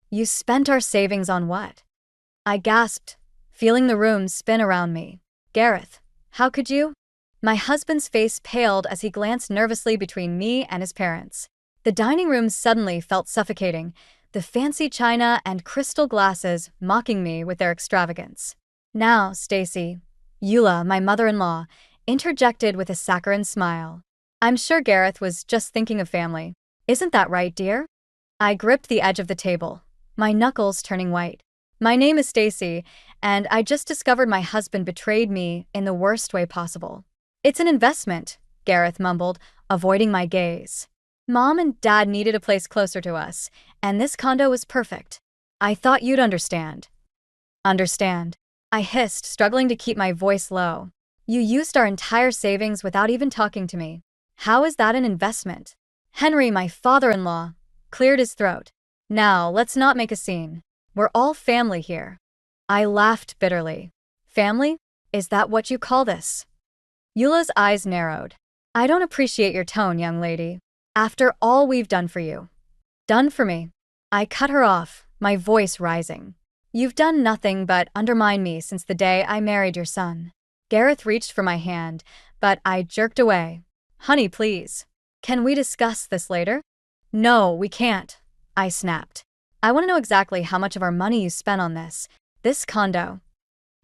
You spent our savings on what? I gasped, feeling the room spin around me. Gareth, how could you? My husband's face paled as he glanced nervously between me and his parents. The dining room suddenly felt suffocating, the fancy china and crystal glasses mocking me with their extravagance. Now, Stacy, Eula, my mother-in-law, interjected with a saccharine smile. I'm sure Gareth was just thinking of family. Isn't that right, dear? I gripped the edge of the table, my knuckles turning white. My name is Stacy, and I just discovered my husband betrayed me in the worst way possible. It's an investment, Gareth mumbled, avoiding my gaze. Mom and Dad needed a place closer to us, and this condo was perfect. I thought you'd understand. Understand? I hissed, struggling to keep my voice low. You used our entire savings without even talking to me. How is that an investment? Henry, my father-in-law, cleared his throat. Now, let's not make a scene. We're all family here. I laughed bitterly. Family? Is that what you call this? Eula's eyes narrowed. I don't appreciate your tone, young lady. After all we've done for you. Done for me? I cut her off, my voice rising. You've done nothing but undermine me since the day I married your son. Gareth reached for my hand, but I jerked away. Honey, please. Can we discuss this later? No, we can't, I snapped. I want to know exactly how much of our money you spent on this condo.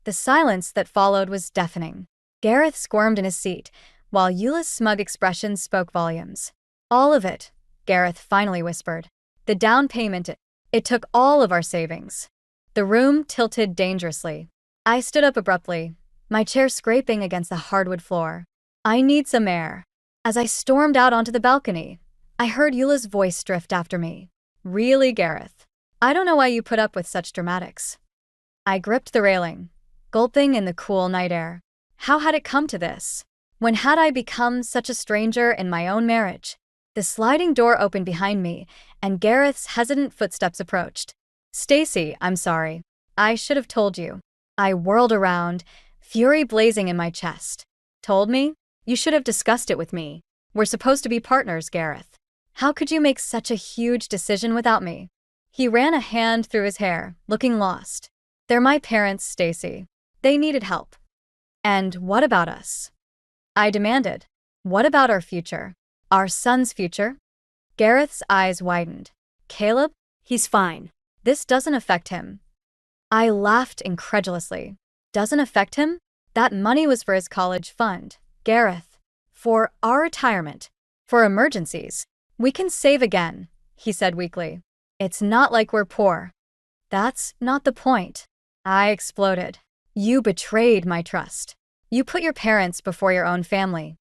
The silence that followed was deafening. Gareth squirmed in his seat, while Eula's smug expression spoke volumes. All of it, Gareth finally whispered. The down payment, it took all of our savings. The room tilted dangerously. I stood up abruptly, my chair scraping against the hardwood floor. I need some air. As I stormed out onto the balcony, I heard Eula's voice drift after me. Really, Gareth? I don't know why you put up with such dramatics. I gripped the railing, gulping in the cool night air. How had it come to this? When had I become such a stranger in my own marriage? The sliding door opened behind me, and Gareth's hesitant footsteps approached. Stacy, I'm sorry. I should have told you. I whirled around, fury blazing in my chest. Told me? You should have discussed it with me. We're supposed to be partners, Gareth. How could you make such a huge decision without me? He ran a hand through his hair, looking lost. They're my parents, Stacy. They needed help. And what about us? I demanded. What about our future? Our son's future? Gareth's eyes widened. Caleb? He's fine. This doesn't affect him. I laughed incredulously. Doesn't affect him? That money was for his college fund. Gareth. For our retirement. For emergencies. We can save again, he said weakly. It's not like we're poor. That's not the point. I exploded. You betrayed my trust. You put your parents before your own family.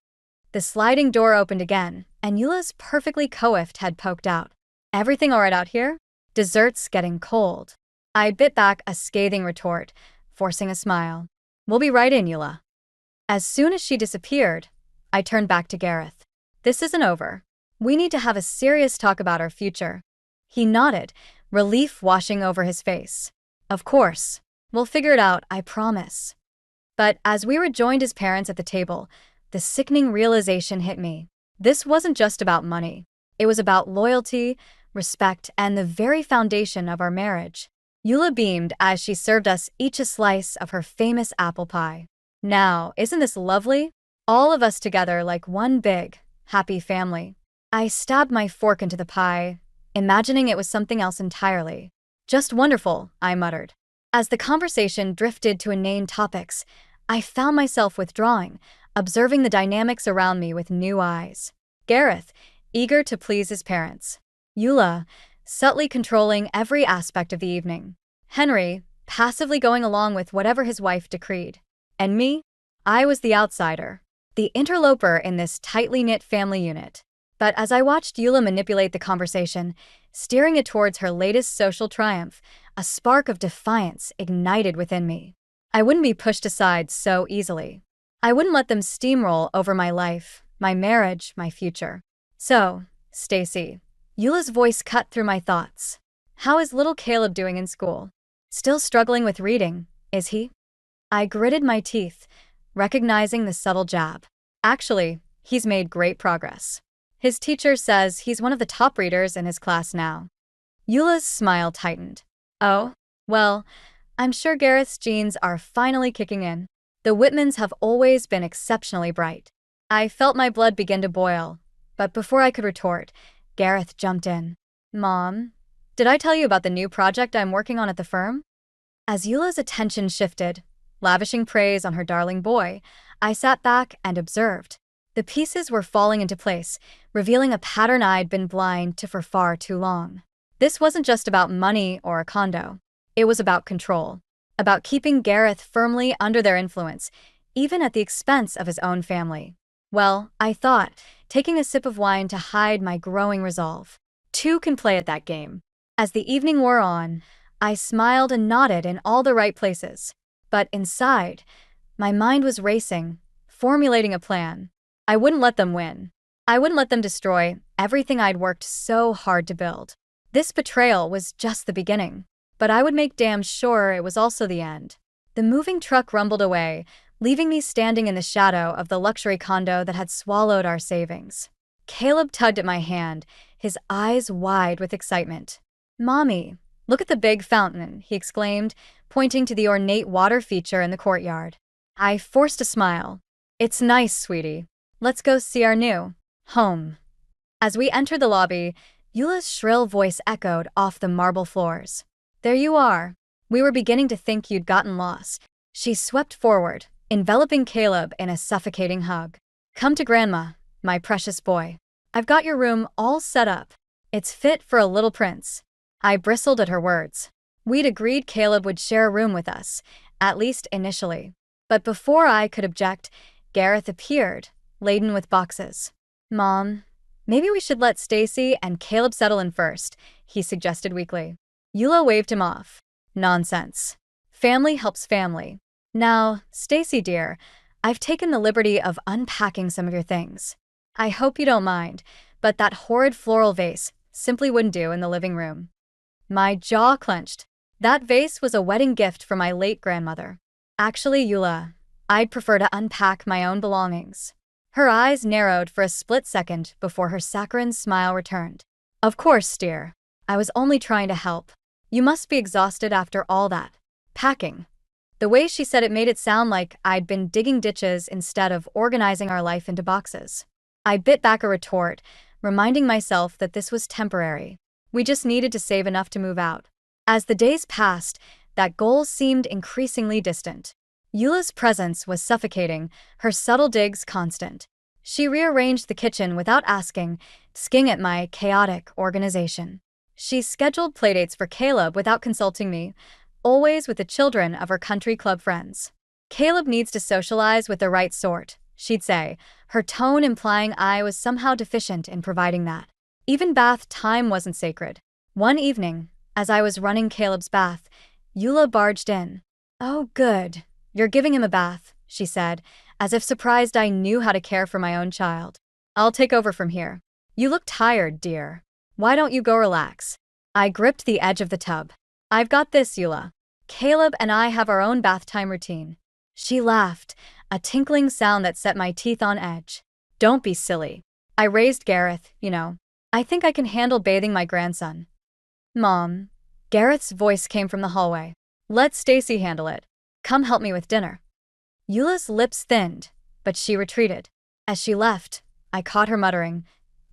The sliding door opened again, and Eula's perfectly coiffed head poked out. Everything all right out here? Dessert's getting cold. I bit back a scathing retort, forcing a smile. We'll be right in, Eula. As soon as she disappeared, I turned back to Gareth. This isn't over. We need to have a serious talk about our future. He nodded, relief washing over his face. Of course. We'll figure it out, I promise. But as we rejoined his parents at the table, the sickening realization hit me. This wasn't just about money. It was about loyalty, respect, and the very foundation of our marriage. Eula beamed as she served us each a slice of her famous apple pie. Now, isn't this lovely? All of us together like one big, happy family. I stabbed my fork into the pie, imagining it was something else entirely. Just wonderful, I muttered. As the conversation drifted to inane topics, I found myself withdrawing, observing the dynamics around me with new eyes. Gareth, eager to please his parents. Eula, subtly controlling every aspect of the evening. Henry, passively going along with whatever his wife decreed. And me? I was the outsider, the interloper in this tightly knit family unit. But as I watched Eula manipulate the conversation, steering it towards her latest social triumph, a spark of defiance ignited within me. I wouldn't be pushed aside so easily. I wouldn't let them steamroll over my life, my marriage, my future. So, Stacy, Eula's voice cut through my thoughts. How is little Caleb doing in school? Still struggling with reading, is he? I gritted my teeth, recognizing the subtle jab. Actually, he's made great progress. His teacher says he's one of the top readers in his class now. Eula's smile tightened. Oh, well, I'm sure Gareth's genes are finally kicking in. The Whitmans have always been exceptionally bright. I felt my blood begin to boil, but before I could retort, Gareth jumped in. Mom, did I tell you about the new project I'm working on at the firm? As Eula's attention shifted, lavishing praise on her darling boy, I sat back and observed. The pieces were falling into place, revealing a pattern I'd been blind to for far too long. This wasn't just about money or a condo. It was about control, about keeping Gareth firmly under their influence, even at the expense of his own family. Well, I thought, taking a sip of wine to hide my growing resolve. Two can play at that game. As the evening wore on, I smiled and nodded in all the right places. But inside, my mind was racing, formulating a plan. I wouldn't let them win. I wouldn't let them destroy everything I'd worked so hard to build. This betrayal was just the beginning, but I would make damn sure it was also the end. The moving truck rumbled away, leaving me standing in the shadow of the luxury condo that had swallowed our savings. Caleb tugged at my hand, his eyes wide with excitement. Mommy, look at the big fountain, he exclaimed, pointing to the ornate water feature in the courtyard. I forced a smile. It's nice, sweetie. Let's go see our new home. As we entered the lobby, Eula's shrill voice echoed off the marble floors. There you are. We were beginning to think you'd gotten lost. She swept forward, enveloping Caleb in a suffocating hug. Come to Grandma, my precious boy. I've got your room all set up. It's fit for a little prince. I bristled at her words. We'd agreed Caleb would share a room with us, at least initially. But before I could object, Gareth appeared, laden with boxes. Mom, maybe we should let Stacy and Caleb settle in first, he suggested weakly. Eula waved him off. Nonsense. Family helps family. Now, Stacy dear, I've taken the liberty of unpacking some of your things. I hope you don't mind, but that horrid floral vase simply wouldn't do in the living room. My jaw clenched. That vase was a wedding gift from my late grandmother. Actually, Eula, I'd prefer to unpack my own belongings. Her eyes narrowed for a split second before her saccharine smile returned. Of course, dear. I was only trying to help. You must be exhausted after all that packing. The way she said it made it sound like I'd been digging ditches instead of organizing our life into boxes. I bit back a retort, reminding myself that this was temporary. We just needed to save enough to move out. As the days passed, that goal seemed increasingly distant. Eula's presence was suffocating, her subtle digs constant. She rearranged the kitchen without asking, skiing at my chaotic organization. She scheduled playdates for Caleb without consulting me, always with the children of her country club friends. Caleb needs to socialize with the right sort, she'd say, her tone implying I was somehow deficient in providing that. Even bath time wasn't sacred. One evening, as I was running Caleb's bath, Eula barged in. Oh, good. You're giving him a bath, she said, as if surprised I knew how to care for my own child. I'll take over from here. You look tired, dear. Why don't you go relax? I gripped the edge of the tub. I've got this, Eula. Caleb and I have our own bath time routine. She laughed, a tinkling sound that set my teeth on edge. Don't be silly. I raised Gareth, you know. I think I can handle bathing my grandson. Mom. Gareth's voice came from the hallway. Let Stacy handle it. Come help me with dinner. Eula's lips thinned, but she retreated. As she left, I caught her muttering,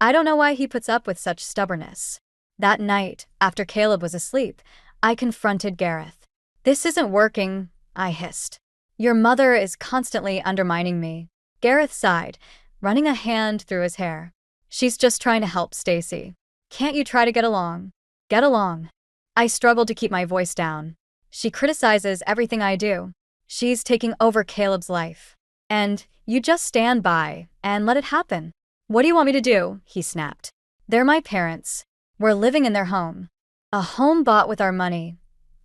I don't know why he puts up with such stubbornness. That night, after Caleb was asleep, I confronted Gareth. This isn't working, I hissed. Your mother is constantly undermining me. Gareth sighed, running a hand through his hair. She's just trying to help Stacy. Can't you try to get along? Get along. I struggled to keep my voice down. She criticizes everything I do. She's taking over Caleb's life. And you just stand by and let it happen. What do you want me to do? He snapped. They're my parents. We're living in their home. A home bought with our money.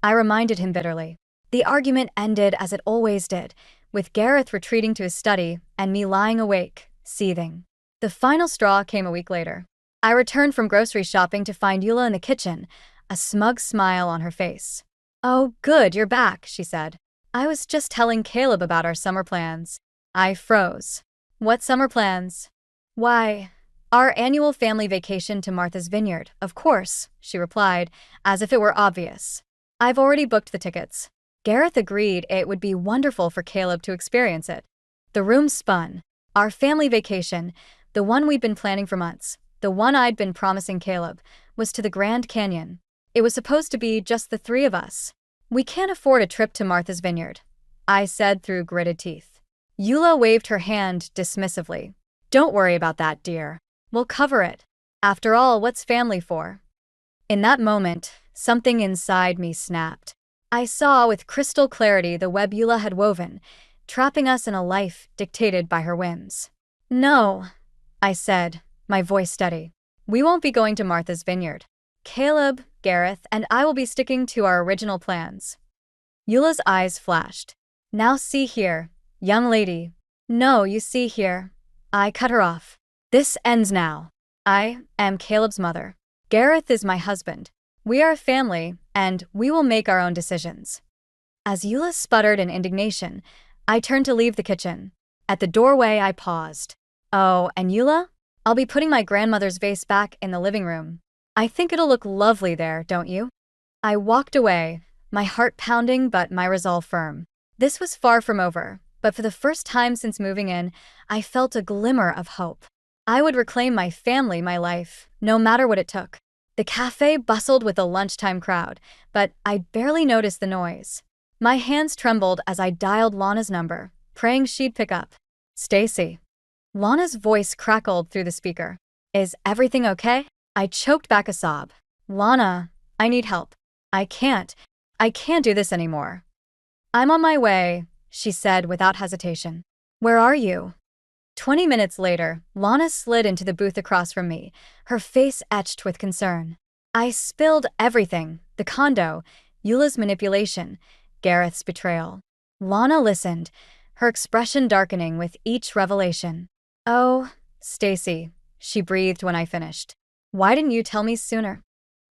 I reminded him bitterly. The argument ended as it always did, with Gareth retreating to his study and me lying awake, seething. The final straw came a week later. I returned from grocery shopping to find Eula in the kitchen, a smug smile on her face. Oh, good, you're back, she said. I was just telling Caleb about our summer plans. I froze. What summer plans? Why, Our annual family vacation to Martha's Vineyard, of course, she replied, as if it were obvious. I've already booked the tickets. Gareth agreed it would be wonderful for Caleb to experience it. The room spun. Our family vacation, the one we'd been planning for months, the one I'd been promising Caleb, was to the Grand Canyon. It was supposed to be just the three of us. We can't afford a trip to Martha's Vineyard, I said through gritted teeth. Eula waved her hand dismissively. Don't worry about that, dear. We'll cover it. After all, what's family for? In that moment, something inside me snapped. I saw with crystal clarity the web Eula had woven, trapping us in a life dictated by her whims. No, I said, my voice steady. We won't be going to Martha's Vineyard. Caleb, Gareth, and I will be sticking to our original plans. Eula's eyes flashed. Now see here, young lady. No, you see here. I cut her off. This ends now. I am Caleb's mother. Gareth is my husband. We are a family, and we will make our own decisions. As Eula sputtered in indignation, I turned to leave the kitchen. At the doorway, I paused. Oh, and Eula? I'll be putting my grandmother's vase back in the living room. I think it'll look lovely there, don't you? I walked away, my heart pounding but my resolve firm. This was far from over, but for the first time since moving in, I felt a glimmer of hope. I would reclaim my family, my life, no matter what it took. The cafe bustled with a lunchtime crowd, but I barely noticed the noise. My hands trembled as I dialed Lana's number, praying she'd pick up. Stacy. Lana's voice crackled through the speaker. Is everything okay? I choked back a sob. Lana, I need help. I can't do this anymore. I'm on my way, she said without hesitation. Where are you? 20 minutes later, Lana slid into the booth across from me, her face etched with concern. I spilled everything, the condo, Eula's manipulation, Gareth's betrayal. Lana listened, her expression darkening with each revelation. Oh, Stacy, she breathed when I finished. Why didn't you tell me sooner?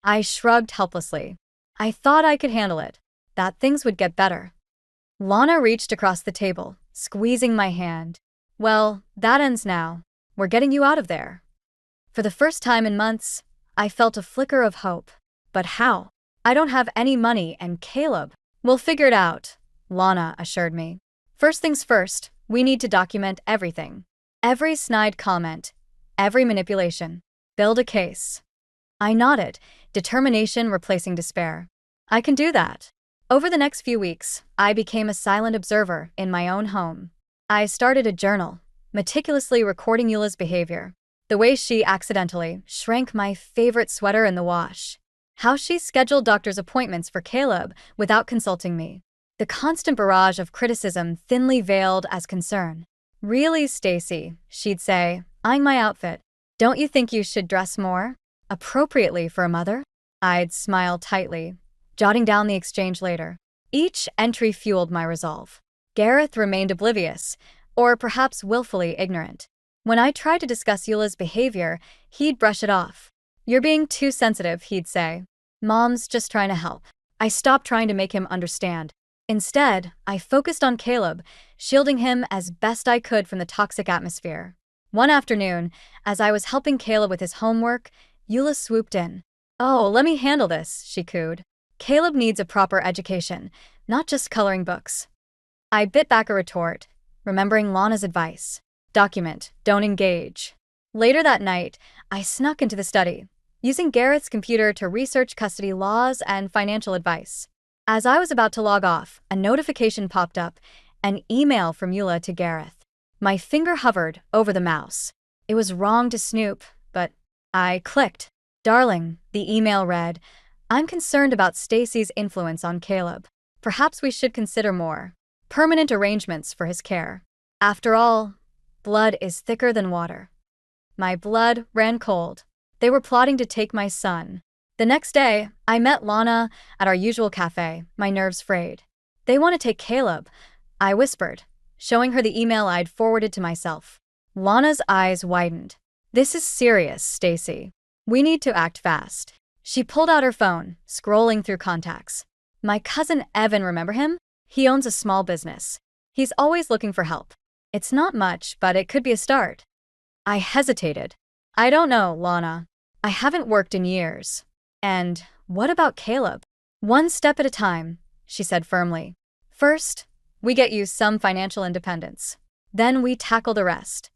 I shrugged helplessly. I thought I could handle it, that things would get better. Lana reached across the table, squeezing my hand. Well, that ends now. We're getting you out of there. For the first time in months, I felt a flicker of hope. But how? I don't have any money and Caleb. We'll figure it out, Lana assured me. First things first, we need to document everything. Every snide comment, every manipulation. Build a case. I nodded, determination replacing despair. I can do that. Over the next few weeks, I became a silent observer in my own home. I started a journal, meticulously recording Eula's behavior. The way she accidentally shrank my favorite sweater in the wash. How she scheduled doctor's appointments for Caleb without consulting me. The constant barrage of criticism thinly veiled as concern. Really, Stacy, she'd say, eyeing my outfit. Don't you think you should dress more appropriately for a mother? I'd smile tightly, jotting down the exchange later. Each entry fueled my resolve. Gareth remained oblivious, or perhaps willfully ignorant. When I tried to discuss Eula's behavior, he'd brush it off. You're being too sensitive, he'd say. Mom's just trying to help. I stopped trying to make him understand. Instead, I focused on Caleb, shielding him as best I could from the toxic atmosphere. One afternoon, as I was helping Caleb with his homework, Eula swooped in. Oh, let me handle this, she cooed. Caleb needs a proper education, not just coloring books. I bit back a retort, remembering Lana's advice. Document, don't engage. Later that night, I snuck into the study, using Gareth's computer to research custody laws and financial advice. As I was about to log off, a notification popped up, an email from Eula to Gareth. My finger hovered over the mouse. It was wrong to snoop, but I clicked. Darling, the email read, I'm concerned about Stacy's influence on Caleb. Perhaps we should consider more permanent arrangements for his care. After all, blood is thicker than water. My blood ran cold. They were plotting to take my son. The next day, I met Lana at our usual cafe, my nerves frayed. They want to take Caleb, I whispered, showing her the email I'd forwarded to myself. Lana's eyes widened. This is serious, Stacy. We need to act fast. She pulled out her phone, scrolling through contacts. My cousin Evan, remember him? He owns a small business. He's always looking for help. It's not much, but it could be a start. I hesitated. I don't know, Lana. I haven't worked in years. And what about Caleb? One step at a time, she said firmly. First, we get you some financial independence. Then we tackle the rest.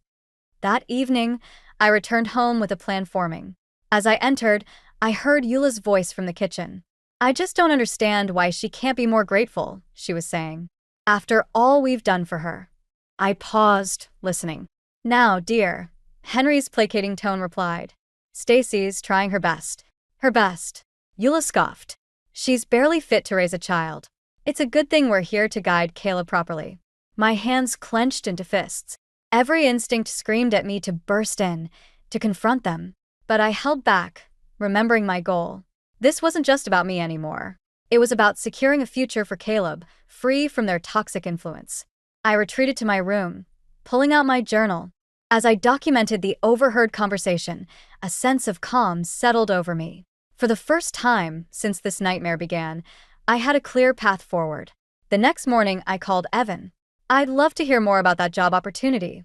That evening, I returned home with a plan forming. As I entered, I heard Eula's voice from the kitchen. I just don't understand why she can't be more grateful, she was saying. After all we've done for her. I paused, listening. Now, dear, Henry's placating tone replied. Stacy's trying her best. Her best. Eula scoffed. She's barely fit to raise a child. It's a good thing we're here to guide Caleb properly. My hands clenched into fists. Every instinct screamed at me to burst in, to confront them. But I held back, remembering my goal. This wasn't just about me anymore. It was about securing a future for Caleb, free from their toxic influence. I retreated to my room, pulling out my journal. As I documented the overheard conversation, a sense of calm settled over me. For the first time since this nightmare began, I had a clear path forward. The next morning, I called Evan. I'd love to hear more about that job opportunity,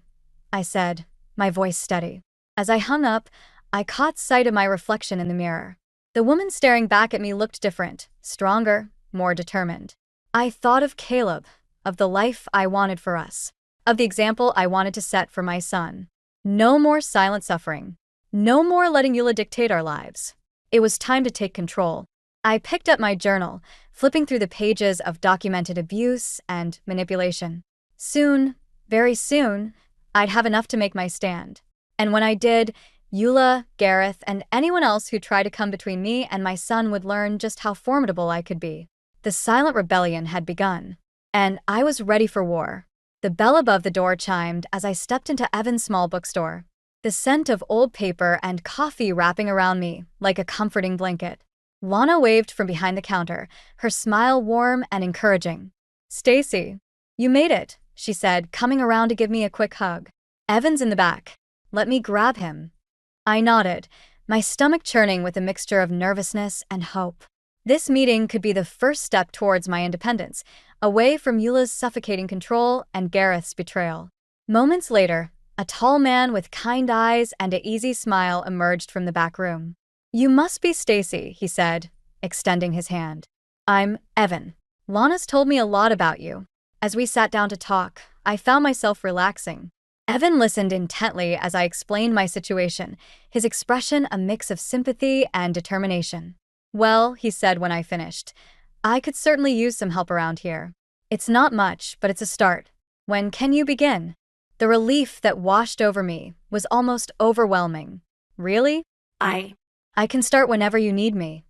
I said, my voice steady. As I hung up, I caught sight of my reflection in the mirror. The woman staring back at me looked different, stronger, more determined. I thought of Caleb, of the life I wanted for us, of the example I wanted to set for my son. No more silent suffering. No more letting Eula dictate our lives. It was time to take control. I picked up my journal, flipping through the pages of documented abuse and manipulation. Soon, very soon, I'd have enough to make my stand. And when I did, Eula, Gareth, and anyone else who tried to come between me and my son would learn just how formidable I could be. The silent rebellion had begun, and I was ready for war. The bell above the door chimed as I stepped into Evan's small bookstore. The scent of old paper and coffee wrapping around me like a comforting blanket. Lana waved from behind the counter, her smile warm and encouraging. Stacy, you made it, she said, coming around to give me a quick hug. Evan's in the back. Let me grab him. I nodded, my stomach churning with a mixture of nervousness and hope. This meeting could be the first step towards my independence, away from Eula's suffocating control and Gareth's betrayal. Moments later, a tall man with kind eyes and an easy smile emerged from the back room. You must be Stacy, he said, extending his hand. I'm Evan. Lana's told me a lot about you. As we sat down to talk, I found myself relaxing. Evan listened intently as I explained my situation, his expression a mix of sympathy and determination. Well, he said when I finished, I could certainly use some help around here. It's not much, but it's a start. When can you begin? The relief that washed over me was almost overwhelming. Really? I can start whenever you need me.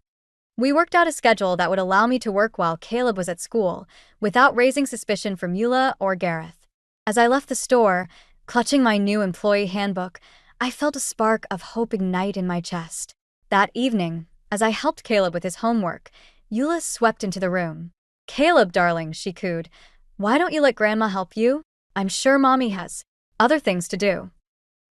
We worked out a schedule that would allow me to work while Caleb was at school, without raising suspicion from Eula or Gareth. As I left the store, clutching my new employee handbook, I felt a spark of hope ignite in my chest. That evening, as I helped Caleb with his homework, Eula swept into the room. Caleb, darling, she cooed. Why don't you let Grandma help you? I'm sure Mommy has other things to do.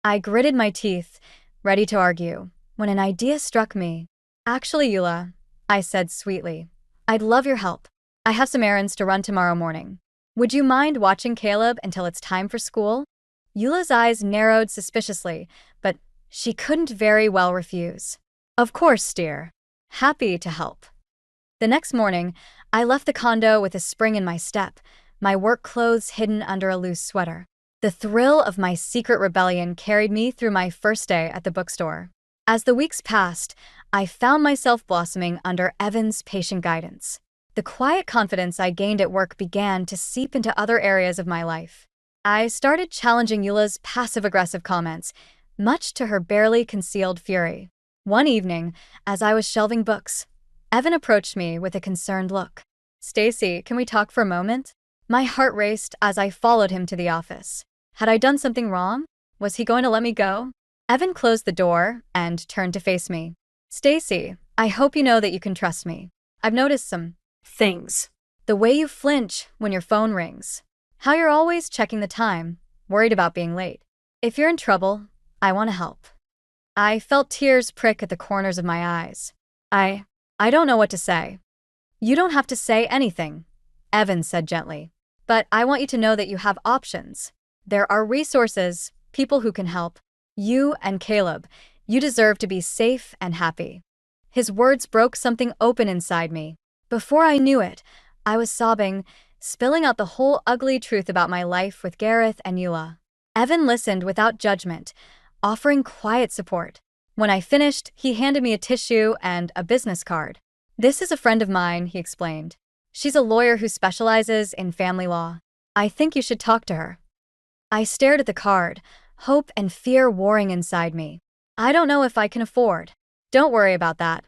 I gritted my teeth, ready to argue, when an idea struck me. Actually, Eula, I said sweetly, I'd love your help. I have some errands to run tomorrow morning. Would you mind watching Caleb until it's time for school? Eula's eyes narrowed suspiciously, but she couldn't very well refuse. Of course, dear. Happy to help. The next morning, I left the condo with a spring in my step, my work clothes hidden under a loose sweater. The thrill of my secret rebellion carried me through my first day at the bookstore. As the weeks passed, I found myself blossoming under Evan's patient guidance. The quiet confidence I gained at work began to seep into other areas of my life. I started challenging Eula's passive-aggressive comments, much to her barely concealed fury. One evening, as I was shelving books, Evan approached me with a concerned look. Stacy, can we talk for a moment? My heart raced as I followed him to the office. Had I done something wrong? Was he going to let me go? Evan closed the door and turned to face me. Stacy, I hope you know that you can trust me. I've noticed some things. The way you flinch when your phone rings. How you're always checking the time, worried about being late. If you're in trouble, I want to help. I felt tears prick at the corners of my eyes. I don't know what to say. You don't have to say anything, Evan said gently. But I want you to know that you have options. There are resources, people who can help. You and Caleb, you deserve to be safe and happy." His words broke something open inside me. Before I knew it, I was sobbing, spilling out the whole ugly truth about my life with Gareth and Eula. Evan listened without judgment, offering quiet support. When I finished, he handed me a tissue and a business card. "This is a friend of mine," he explained. "She's a lawyer who specializes in family law. I think you should talk to her." I stared at the card, hope and fear warring inside me. "I don't know if I can afford." "Don't worry about that."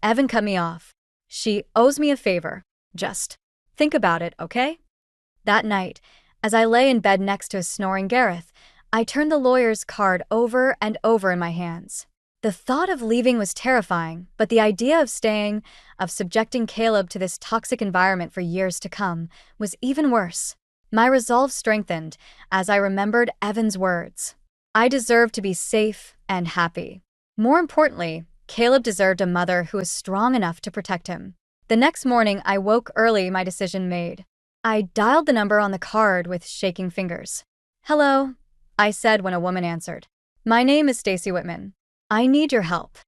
Evan cut me off. "She owes me a favor. Just think about it, okay?" That night, as I lay in bed next to a snoring Gareth, I turned the lawyer's card over and over in my hands. The thought of leaving was terrifying, but the idea of staying, of subjecting Caleb to this toxic environment for years to come, was even worse. My resolve strengthened as I remembered Evan's words. I deserved to be safe and happy. More importantly, Caleb deserved a mother who was strong enough to protect him. The next morning, I woke early, my decision made. I dialed the number on the card with shaking fingers. "Hello," I said when a woman answered. "My name is Stacy Whitman. I need your help."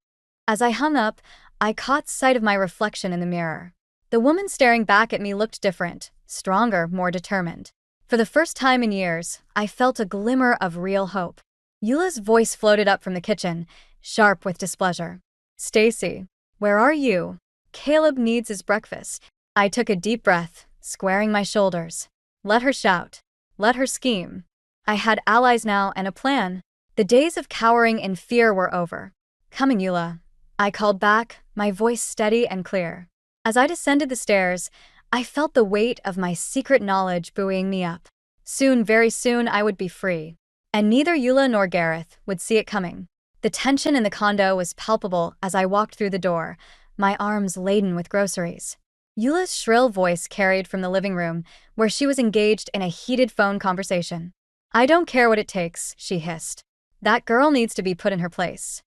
As I hung up, I caught sight of my reflection in the mirror. The woman staring back at me looked different, stronger, more determined. For the first time in years, I felt a glimmer of real hope. Eula's voice floated up from the kitchen, sharp with displeasure. "Stacy, where are you? Caleb needs his breakfast." I took a deep breath, squaring my shoulders. Let her shout. Let her scheme. I had allies now and a plan. The days of cowering in fear were over. "Coming, Eula," I called back, my voice steady and clear. As I descended the stairs, I felt the weight of my secret knowledge buoying me up. Soon, very soon, I would be free. And neither Eula nor Gareth would see it coming. The tension in the condo was palpable as I walked through the door, my arms laden with groceries. Eula's shrill voice carried from the living room, where she was engaged in a heated phone conversation. "I don't care what it takes," she hissed. "That girl needs to be put in her place."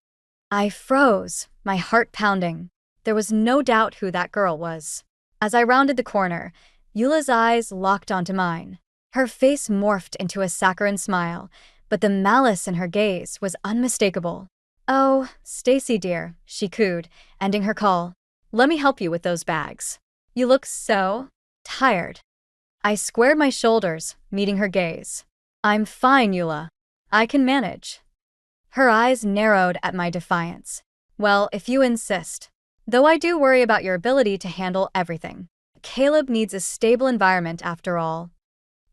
I froze, my heart pounding. There was no doubt who that girl was. As I rounded the corner, Eula's eyes locked onto mine. Her face morphed into a saccharine smile, but the malice in her gaze was unmistakable. "Oh, Stacy dear," she cooed, ending her call. "Let me help you with those bags. You look so tired." I squared my shoulders, meeting her gaze. "I'm fine, Eula. I can manage." Her eyes narrowed at my defiance. "Well, if you insist. Though I do worry about your ability to handle everything. Caleb needs a stable environment after all."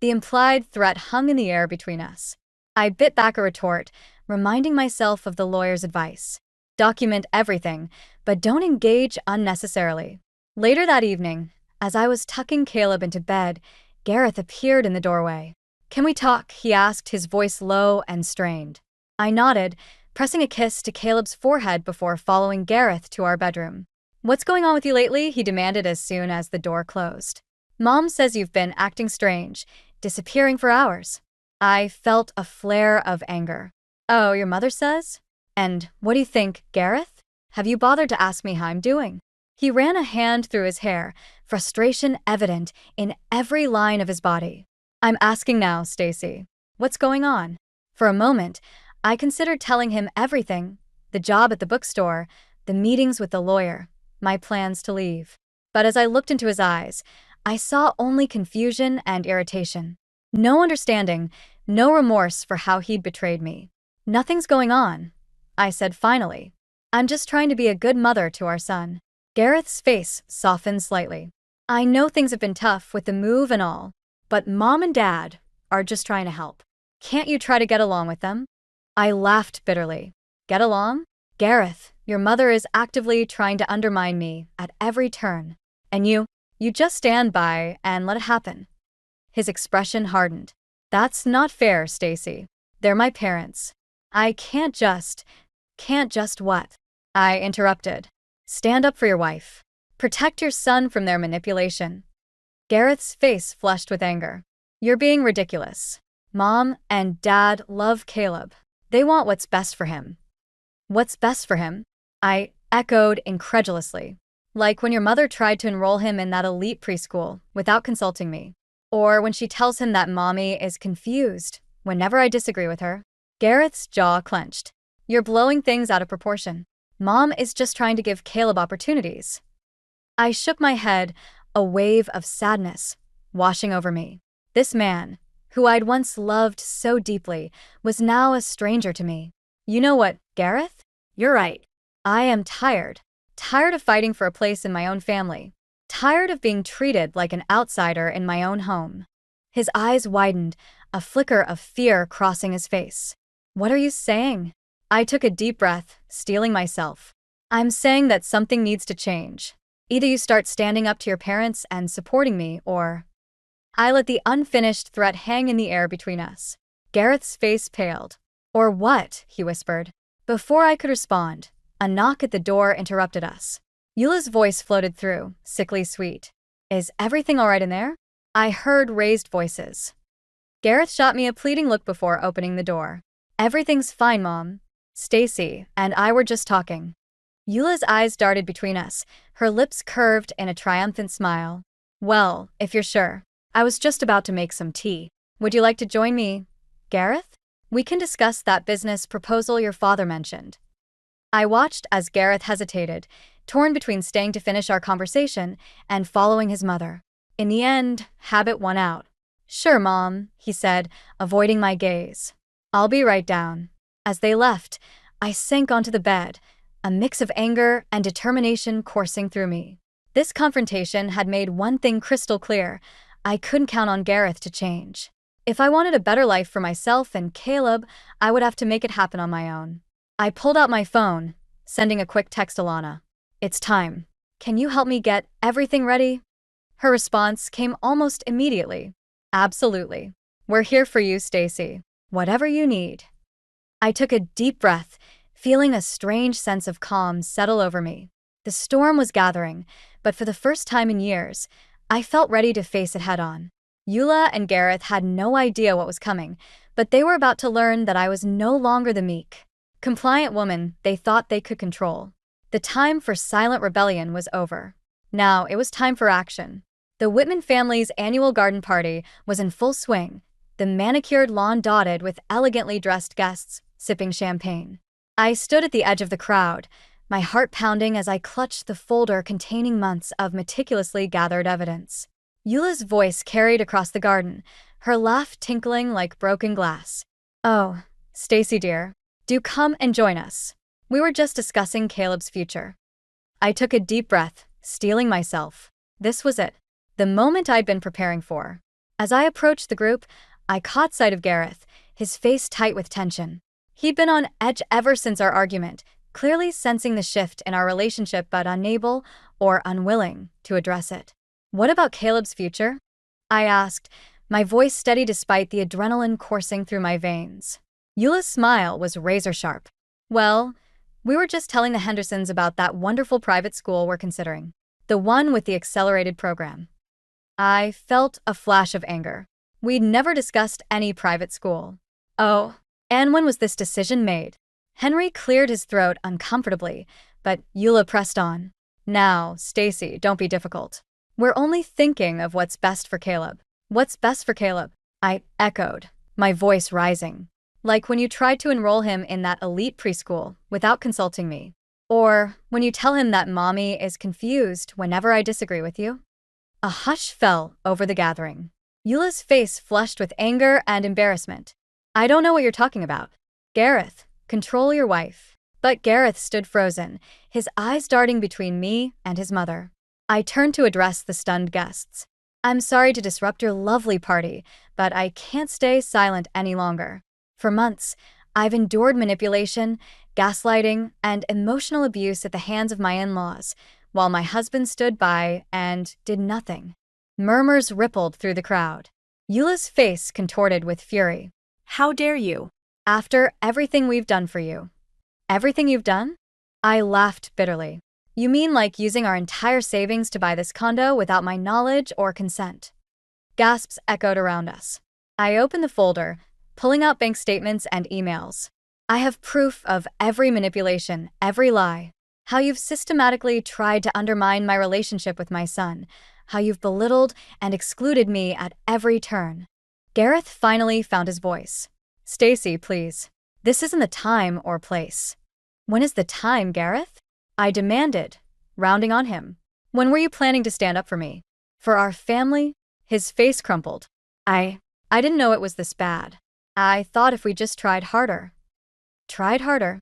The implied threat hung in the air between us. I bit back a retort, reminding myself of the lawyer's advice. Document everything, but don't engage unnecessarily. Later that evening, as I was tucking Caleb into bed, Gareth appeared in the doorway. "Can we talk?" he asked, his voice low and strained. I nodded, pressing a kiss to Caleb's forehead before following Gareth to our bedroom. "What's going on with you lately?" he demanded as soon as the door closed. "Mom says you've been acting strange, disappearing for hours." I felt a flare of anger. "Oh, your mother says? And what do you think, Gareth? Have you bothered to ask me how I'm doing?" He ran a hand through his hair, frustration evident in every line of his body. "I'm asking now, Stacy. What's going on?" For a moment, I considered telling him everything, the job at the bookstore, the meetings with the lawyer, my plans to leave. But as I looked into his eyes, I saw only confusion and irritation. No understanding, no remorse for how he'd betrayed me. "Nothing's going on," I said finally. "I'm just trying to be a good mother to our son." Gareth's face softened slightly. "I know things have been tough with the move and all, but Mom and Dad are just trying to help. Can't you try to get along with them?" I laughed bitterly. "Get along? Gareth, your mother is actively trying to undermine me at every turn. And you just stand by and let it happen." His expression hardened. "That's not fair, Stacy. They're my parents. I can't just what?" I interrupted. "Stand up for your wife. Protect your son from their manipulation." Gareth's face flushed with anger. "You're being ridiculous. Mom and Dad love Caleb. They want what's best for him." "What's best for him?" I echoed incredulously. "Like when your mother tried to enroll him in that elite preschool without consulting me. Or when she tells him that Mommy is confused whenever I disagree with her." Gareth's jaw clenched. You're blowing things out of proportion. Mom is just trying to give Caleb opportunities. I shook my head, a wave of sadness washing over me. This man, who I'd once loved so deeply, was now a stranger to me. You know what, Gareth? You're right. I am tired. Tired of fighting for a place in my own family. Tired of being treated like an outsider in my own home. His eyes widened, a flicker of fear crossing his face. What are you saying? I took a deep breath, steeling myself. I'm saying that something needs to change. Either you start standing up to your parents and supporting me, or… I let the unfinished threat hang in the air between us. Gareth's face paled. Or what? He whispered. Before I could respond, a knock at the door interrupted us. Eula's voice floated through, sickly sweet. Is everything all right in there? I heard raised voices. Gareth shot me a pleading look before opening the door. Everything's fine, Mom. Stacy and I were just talking. Eula's eyes darted between us, her lips curved in a triumphant smile. Well, if you're sure. I was just about to make some tea. Would you like to join me, Gareth? We can discuss that business proposal your father mentioned. I watched as Gareth hesitated, torn between staying to finish our conversation and following his mother. In the end, habit won out. Sure, Mom, he said, avoiding my gaze. I'll be right down. As they left, I sank onto the bed, a mix of anger and determination coursing through me. This confrontation had made one thing crystal clear. I couldn't count on Gareth to change. If I wanted a better life for myself and Caleb, I would have to make it happen on my own. I pulled out my phone, sending a quick text to Lana. It's time. Can you help me get everything ready? Her response came almost immediately. Absolutely. We're here for you, Stacy. Whatever you need. I took a deep breath, feeling a strange sense of calm settle over me. The storm was gathering, but for the first time in years, I felt ready to face it head-on. Eula and Gareth had no idea what was coming, but they were about to learn that I was no longer the meek, compliant woman they thought they could control. The time for silent rebellion was over. Now it was time for action. The Whitman family's annual garden party was in full swing, the manicured lawn dotted with elegantly dressed guests sipping champagne. I stood at the edge of the crowd, my heart pounding as I clutched the folder containing months of meticulously gathered evidence. Eula's voice carried across the garden, her laugh tinkling like broken glass. Oh, Stacy dear, do come and join us. We were just discussing Caleb's future. I took a deep breath, steeling myself. This was it, the moment I'd been preparing for. As I approached the group, I caught sight of Gareth, his face tight with tension. He'd been on edge ever since our argument, clearly sensing the shift in our relationship but unable or unwilling to address it. What about Caleb's future? I asked, my voice steady despite the adrenaline coursing through my veins. Eula's smile was razor-sharp. Well, we were just telling the Hendersons about that wonderful private school we're considering. The one with the accelerated program. I felt a flash of anger. We'd never discussed any private school. Oh, and when was this decision made? Henry cleared his throat uncomfortably, but Eula pressed on. Now, Stacy, don't be difficult. We're only thinking of what's best for Caleb. What's best for Caleb? I echoed, my voice rising. Like when you tried to enroll him in that elite preschool without consulting me. Or when you tell him that mommy is confused whenever I disagree with you. A hush fell over the gathering. Eula's face flushed with anger and embarrassment. I don't know what you're talking about. Gareth, control your wife. But Gareth stood frozen, his eyes darting between me and his mother. I turned to address the stunned guests. I'm sorry to disrupt your lovely party, but I can't stay silent any longer. For months, I've endured manipulation, gaslighting, and emotional abuse at the hands of my in-laws, while my husband stood by and did nothing. Murmurs rippled through the crowd. Eula's face contorted with fury. How dare you? After everything we've done for you. Everything you've done? I laughed bitterly. You mean like using our entire savings to buy this condo without my knowledge or consent? Gasps echoed around us. I opened the folder, pulling out bank statements and emails. I have proof of every manipulation, every lie. How you've systematically tried to undermine my relationship with my son. How you've belittled and excluded me at every turn. Gareth finally found his voice. Stacy, please. This isn't the time or place. When is the time, Gareth? I demanded, rounding on him. When were you planning to stand up for me? For our family? His face crumpled. I didn't know it was this bad. I thought if we just tried harder. Tried harder?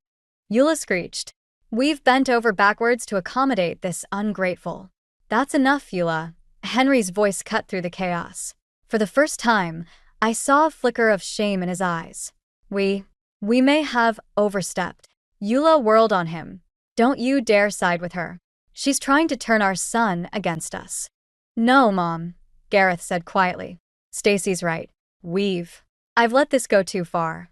Eula screeched. We've bent over backwards to accommodate this ungrateful. That's enough, Eula. Henry's voice cut through the chaos. For the first time, I saw a flicker of shame in his eyes. We may have overstepped. Eula whirled on him. Don't you dare side with her. She's trying to turn our son against us. No, Mom, Gareth said quietly. Stacy's right. I've let this go too far.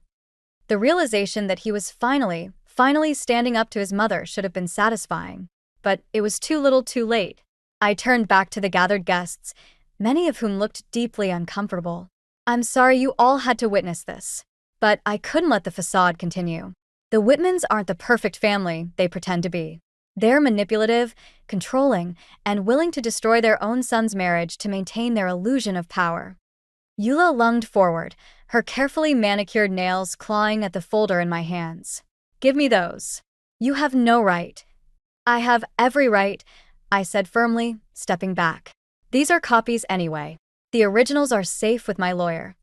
The realization that he was finally standing up to his mother should have been satisfying. But it was too little too late. I turned back to the gathered guests, many of whom looked deeply uncomfortable. I'm sorry you all had to witness this. But I couldn't let the facade continue. The Whitmans aren't the perfect family they pretend to be. They're manipulative, controlling, and willing to destroy their own son's marriage to maintain their illusion of power. Eula lunged forward, her carefully manicured nails clawing at the folder in my hands. Give me those. You have no right. I have every right, I said firmly, stepping back. These are copies anyway. The originals are safe with my lawyer.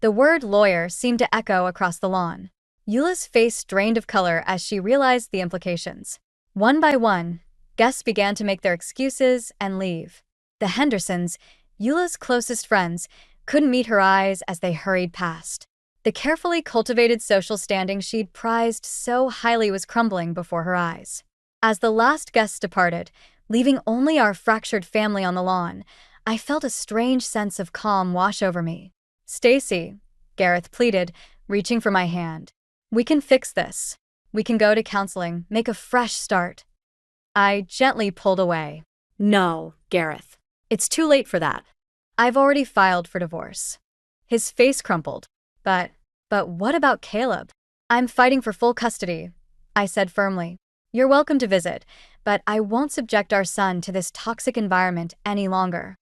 The word lawyer seemed to echo across the lawn. Eula's face drained of color as she realized the implications. One by one, guests began to make their excuses and leave. The Hendersons, Eula's closest friends, couldn't meet her eyes as they hurried past. The carefully cultivated social standing she'd prized so highly was crumbling before her eyes. As the last guests departed, leaving only our fractured family on the lawn, I felt a strange sense of calm wash over me. Stacy, Gareth pleaded, reaching for my hand. We can fix this. We can go to counseling, make a fresh start. I gently pulled away. No, Gareth. It's too late for that. I've already filed for divorce. His face crumpled. But what about Caleb? I'm fighting for full custody, I said firmly. You're welcome to visit, but I won't subject our son to this toxic environment any longer.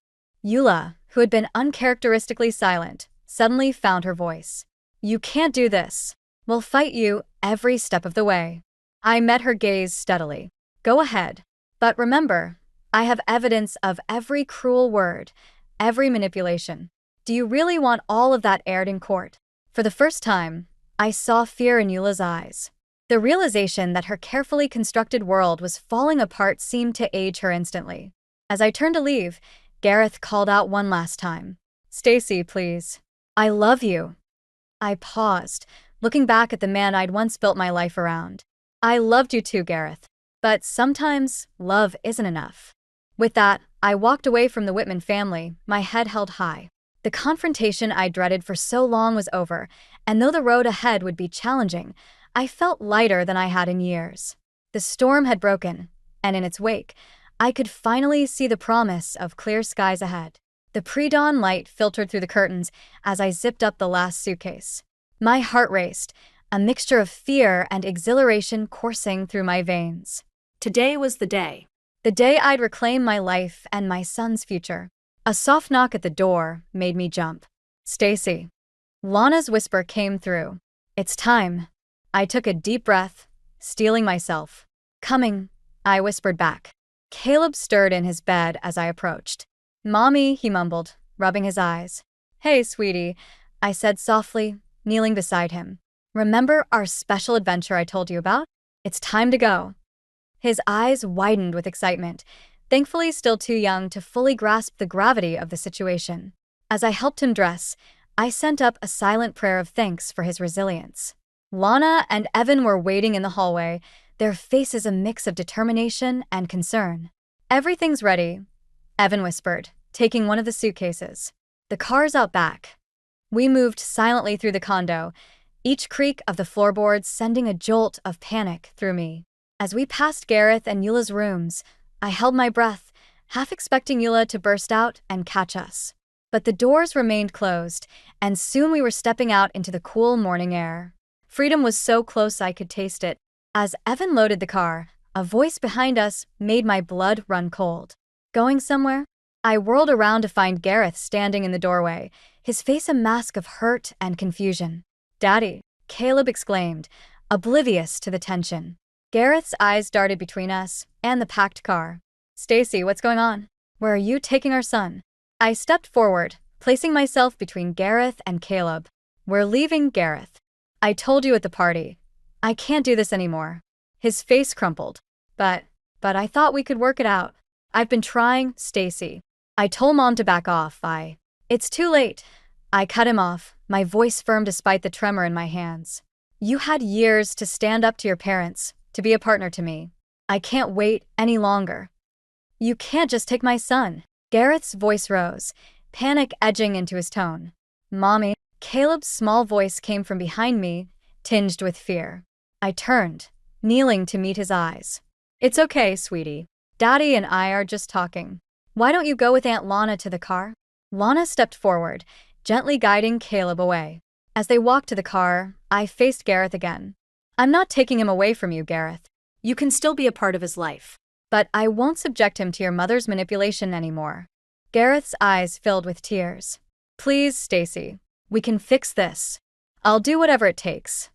Eula, who had been uncharacteristically silent, suddenly found her voice. You can't do this. We'll fight you every step of the way. I met her gaze steadily. Go ahead. But remember, I have evidence of every cruel word, every manipulation. Do you really want all of that aired in court? For the first time, I saw fear in Eula's eyes. The realization that her carefully constructed world was falling apart seemed to age her instantly. As I turned to leave, Gareth called out one last time. Stacy, please. I love you. I paused, looking back at the man I'd once built my life around. I loved you too, Gareth. But sometimes, love isn't enough. With that, I walked away from the Whitman family, my head held high. The confrontation I dreaded for so long was over, and though the road ahead would be challenging, I felt lighter than I had in years. The storm had broken, and in its wake, I could finally see the promise of clear skies ahead. The pre-dawn light filtered through the curtains as I zipped up the last suitcase. My heart raced, a mixture of fear and exhilaration coursing through my veins. Today was the day. The day I'd reclaim my life and my son's future. A soft knock at the door made me jump. Stacy. Lana's whisper came through. It's time. I took a deep breath, steeling myself. Coming, I whispered back. Caleb stirred in his bed as I approached. Mommy, he mumbled, rubbing his eyes. Hey, sweetie, I said softly, kneeling beside him. Remember our special adventure I told you about? It's time to go. His eyes widened with excitement, thankfully still too young to fully grasp the gravity of the situation. As I helped him dress, I sent up a silent prayer of thanks for his resilience. Lana and Evan were waiting in the hallway, their faces a mix of determination and concern. Everything's ready, Evan whispered, taking one of the suitcases. The car's out back. We moved silently through the condo, each creak of the floorboards sending a jolt of panic through me. As we passed Gareth and Eula's rooms, I held my breath, half expecting Eula to burst out and catch us. But the doors remained closed, and soon we were stepping out into the cool morning air. Freedom was so close I could taste it. As Evan loaded the car, a voice behind us made my blood run cold. Going somewhere? I whirled around to find Gareth standing in the doorway, his face a mask of hurt and confusion. Daddy, Caleb exclaimed, oblivious to the tension. Gareth's eyes darted between us and the packed car. Stacy, what's going on? Where are you taking our son? I stepped forward, placing myself between Gareth and Caleb. We're leaving, Gareth. I told you at the party. I can't do this anymore. His face crumpled. But I thought we could work it out. I've been trying, Stacy. I told Mom to back off. It's too late. I cut him off, my voice firm despite the tremor in my hands. You had years to stand up to your parents, to be a partner to me. I can't wait any longer. You can't just take my son. Gareth's voice rose, panic edging into his tone. Mommy. Caleb's small voice came from behind me, tinged with fear. I turned, kneeling to meet his eyes. It's okay, sweetie. Daddy and I are just talking. Why don't you go with Aunt Lana to the car? Lana stepped forward, gently guiding Caleb away. As they walked to the car, I faced Gareth again. I'm not taking him away from you, Gareth. You can still be a part of his life. But I won't subject him to your mother's manipulation anymore. Gareth's eyes filled with tears. Please, Stacy. We can fix this. I'll do whatever it takes.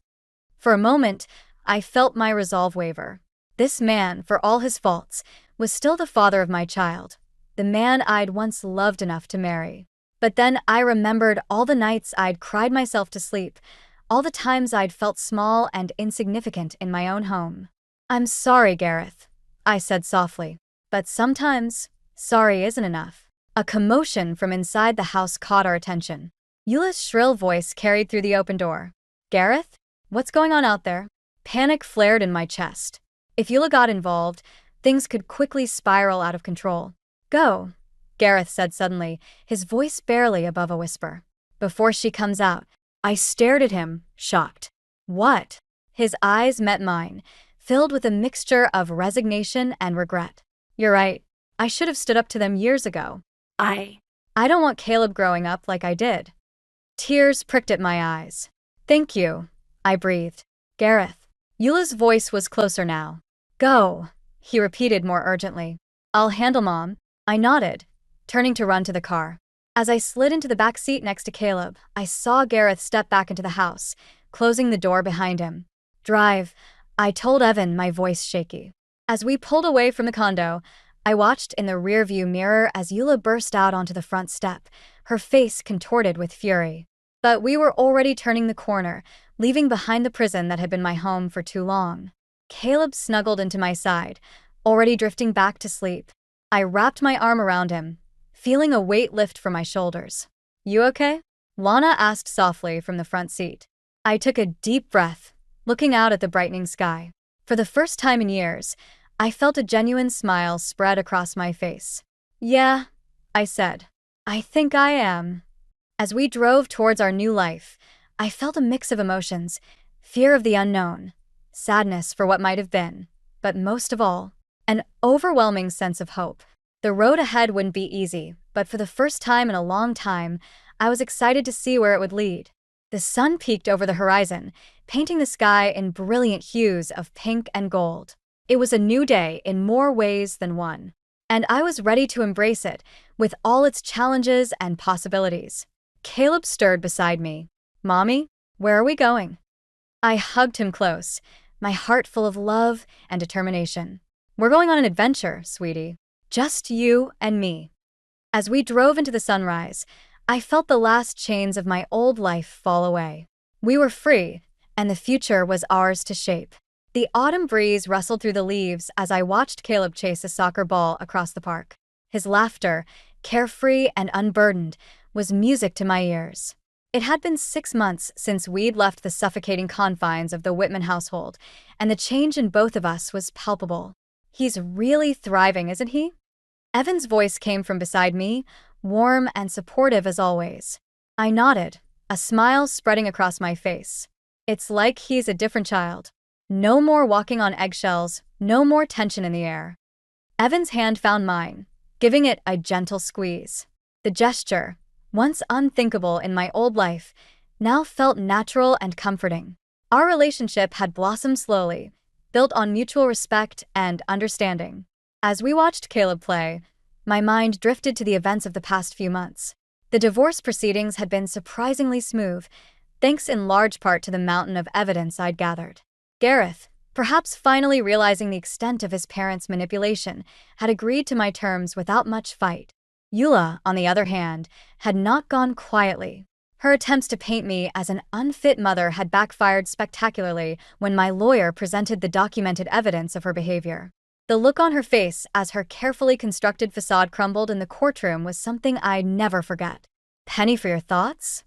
For a moment, I felt my resolve waver. This man, for all his faults, was still the father of my child, the man I'd once loved enough to marry. But then I remembered all the nights I'd cried myself to sleep, all the times I'd felt small and insignificant in my own home. I'm sorry, Gareth, I said softly. But sometimes, sorry isn't enough. A commotion from inside the house caught our attention. Eula's shrill voice carried through the open door. Gareth? What's going on out there? Panic flared in my chest. If Eula got involved, things could quickly spiral out of control. Go, Gareth said suddenly, his voice barely above a whisper. Before she comes out. I stared at him, shocked. What? His eyes met mine, filled with a mixture of resignation and regret. You're right. I should have stood up to them years ago. I don't want Caleb growing up like I did. Tears pricked at my eyes. Thank you, I breathed. Gareth. Eula's voice was closer now. Go, he repeated more urgently. I'll handle Mom. I nodded, turning to run to the car. As I slid into the back seat next to Caleb, I saw Gareth step back into the house, closing the door behind him. Drive, I told Evan, my voice shaky. As we pulled away from the condo, I watched in the rearview mirror as Eula burst out onto the front step, her face contorted with fury. But we were already turning the corner, leaving behind the prison that had been my home for too long. Caleb snuggled into my side, already drifting back to sleep. I wrapped my arm around him, feeling a weight lift from my shoulders. You okay? Lana asked softly from the front seat. I took a deep breath, looking out at the brightening sky. For the first time in years, I felt a genuine smile spread across my face. Yeah, I said. I think I am. As we drove towards our new life, I felt a mix of emotions, fear of the unknown, sadness for what might have been, but most of all, an overwhelming sense of hope. The road ahead wouldn't be easy, but for the first time in a long time, I was excited to see where it would lead. The sun peeked over the horizon, painting the sky in brilliant hues of pink and gold. It was a new day in more ways than one, and I was ready to embrace it, with all its challenges and possibilities. Caleb stirred beside me. Mommy, where are we going? I hugged him close, my heart full of love and determination. We're going on an adventure, sweetie. Just you and me. As we drove into the sunrise, I felt the last chains of my old life fall away. We were free, and the future was ours to shape. The autumn breeze rustled through the leaves as I watched Caleb chase a soccer ball across the park. His laughter, carefree and unburdened, was music to my ears. It had been 6 months since we'd left the suffocating confines of the Whitman household, and the change in both of us was palpable. He's really thriving, isn't he? Evan's voice came from beside me, warm and supportive as always. I nodded, a smile spreading across my face. It's like he's a different child. No more walking on eggshells, no more tension in the air. Evan's hand found mine, giving it a gentle squeeze. The gesture, once unthinkable in my old life, now felt natural and comforting. Our relationship had blossomed slowly, built on mutual respect and understanding. As we watched Caleb play, my mind drifted to the events of the past few months. The divorce proceedings had been surprisingly smooth, thanks in large part to the mountain of evidence I'd gathered. Gareth, perhaps finally realizing the extent of his parents' manipulation, had agreed to my terms without much fight. Eula, on the other hand, had not gone quietly. Her attempts to paint me as an unfit mother had backfired spectacularly when my lawyer presented the documented evidence of her behavior. The look on her face as her carefully constructed facade crumbled in the courtroom was something I'd never forget. "Penny for your thoughts?"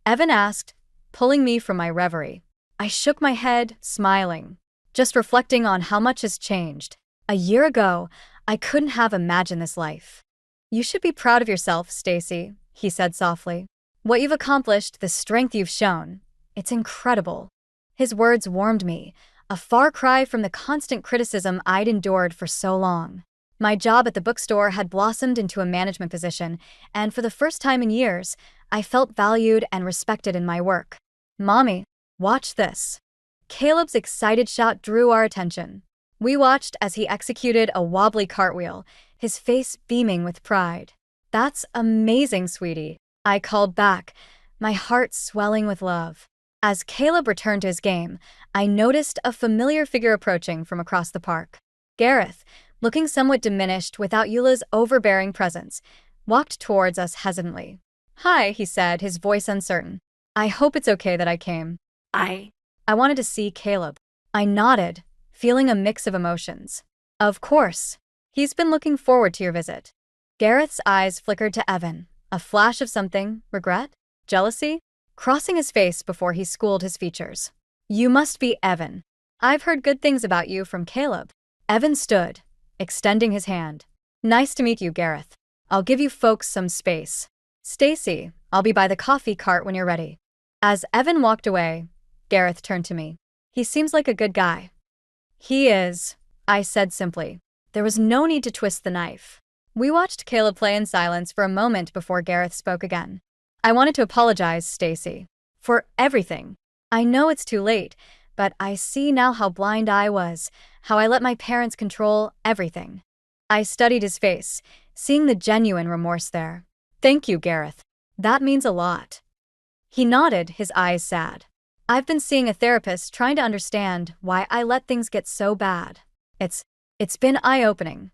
Evan asked, pulling me from my reverie. I shook my head, smiling, just reflecting on how much has changed. A year ago, I couldn't have imagined this life. "You should be proud of yourself, Stacy," he said softly. "What you've accomplished, the strength you've shown, it's incredible." His words warmed me, a far cry from the constant criticism I'd endured for so long. My job at the bookstore had blossomed into a management position, and for the first time in years, I felt valued and respected in my work. "Mommy, watch this." Caleb's excited shout drew our attention. We watched as he executed a wobbly cartwheel, his face beaming with pride. "That's amazing, sweetie," I called back, my heart swelling with love. As Caleb returned to his game, I noticed a familiar figure approaching from across the park. Gareth, looking somewhat diminished without Eula's overbearing presence, walked towards us hesitantly. "Hi," he said, his voice uncertain. "I hope it's okay that I came." I wanted to see Caleb. I nodded, feeling a mix of emotions. "Of course. He's been looking forward to your visit." Gareth's eyes flickered to Evan, a flash of something, regret? Jealousy? Crossing his face before he schooled his features. "You must be Evan. I've heard good things about you from Caleb." Evan stood, extending his hand. "Nice to meet you, Gareth. I'll give you folks some space. Stacy, I'll be by the coffee cart when you're ready." As Evan walked away, Gareth turned to me. "He seems like a good guy." "He is," I said simply. There was no need to twist the knife. We watched Caleb play in silence for a moment before Gareth spoke again. "I wanted to apologize, Stacy, for everything. I know it's too late, but I see now how blind I was, how I let my parents control everything." I studied his face, seeing the genuine remorse there. "Thank you, Gareth. That means a lot." He nodded, his eyes sad. "I've been seeing a therapist trying to understand why I let things get so bad. It's been eye-opening."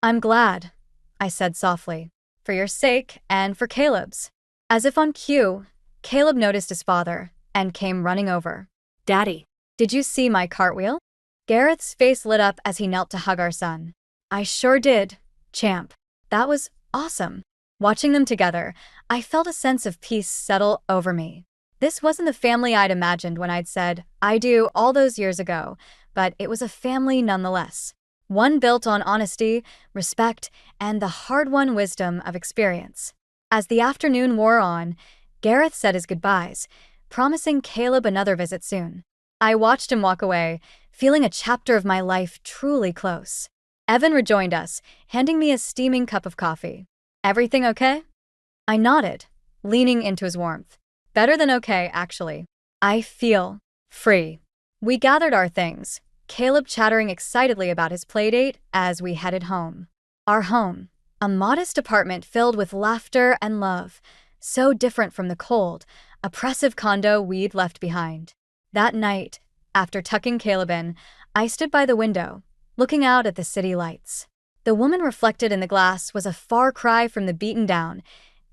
"I'm glad," I said softly, "for your sake and for Caleb's." As if on cue, Caleb noticed his father and came running over. "Daddy, did you see my cartwheel?" Gareth's face lit up as he knelt to hug our son. "I sure did, champ. That was awesome." Watching them together, I felt a sense of peace settle over me. This wasn't the family I'd imagined when I'd said "I do" all those years ago, but it was a family nonetheless. One built on honesty, respect, and the hard-won wisdom of experience. As the afternoon wore on, Gareth said his goodbyes, promising Caleb another visit soon. I watched him walk away, feeling a chapter of my life truly close. Evan rejoined us, handing me a steaming cup of coffee. "Everything okay?" I nodded, leaning into his warmth. "Better than okay, actually. I feel free." We gathered our things, Caleb chattering excitedly about his playdate as we headed home. Our home, a modest apartment filled with laughter and love, so different from the cold, oppressive condo we'd left behind. That night, after tucking Caleb in, I stood by the window, looking out at the city lights. The woman reflected in the glass was a far cry from the beaten-down,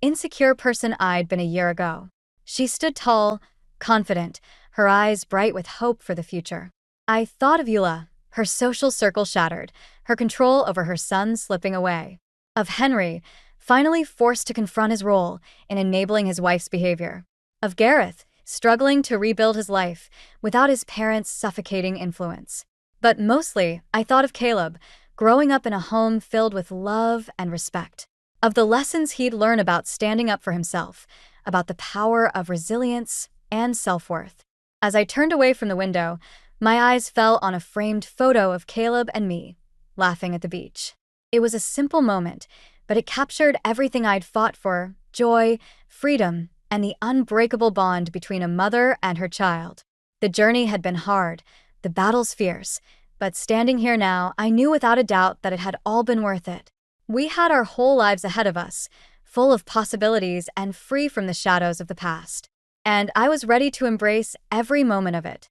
insecure person I'd been a year ago. She stood tall, confident, her eyes bright with hope for the future. I thought of Eula, her social circle shattered, her control over her son slipping away. Of Henry, finally forced to confront his role in enabling his wife's behavior. Of Gareth, struggling to rebuild his life without his parents' suffocating influence. But mostly, I thought of Caleb, growing up in a home filled with love and respect. Of the lessons he'd learn about standing up for himself, about the power of resilience and self-worth. As I turned away from the window, my eyes fell on a framed photo of Caleb and me, laughing at the beach. It was a simple moment, but it captured everything I'd fought for: joy, freedom, and the unbreakable bond between a mother and her child. The journey had been hard, the battles fierce, but standing here now, I knew without a doubt that it had all been worth it. We had our whole lives ahead of us, full of possibilities and free from the shadows of the past. and I was ready to embrace every moment of it.